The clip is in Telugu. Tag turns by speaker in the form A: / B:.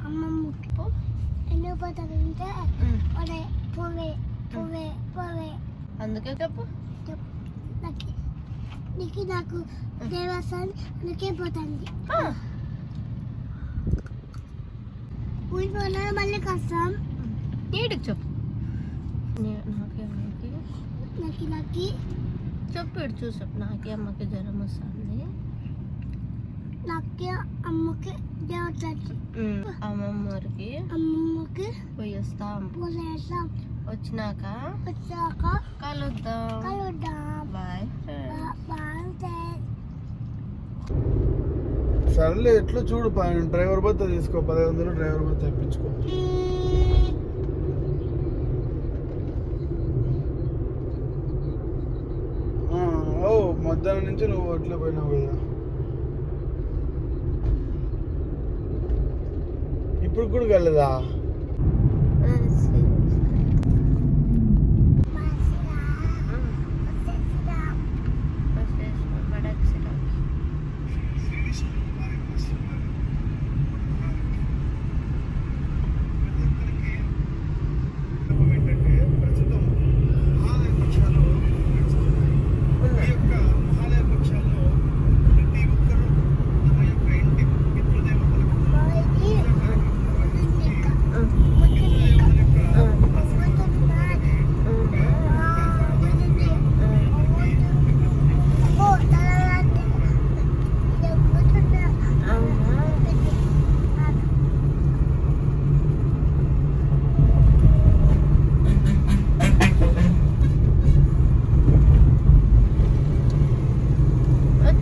A: అమ్మమ్మకి ఎందుకు పోతానంటే పోవే పోవే పోవే
B: అందుకే చెప్పు.
A: నాకు దేవస్థానం అందుకే పోతుంది. ఊరి పోయినా మళ్ళీ కష్టం.
B: నీటికి చెప్పు.
A: నాకు
B: చెప్పు ఇటు చూసి చెప్పు. నాకే అమ్మకి జ్వరం వస్తుంది.
A: నాకే అమ్మకి దేవతకి
B: అమ్మమ్మకి పోయేస్తాం. వచ్చినాక కలుద్దాం. బాయ్.
C: సరేలే ఎట్లా చూడు డ్రైవర్ బత్త తీసుకో 1500 డ్రైవర్ బత్త తెప్పించుకో. మధ్యాహ్నం నుంచి నువ్వు అట్లా పోయినావు కదా. ఇప్పుడు కూడా వెళ్ళదా?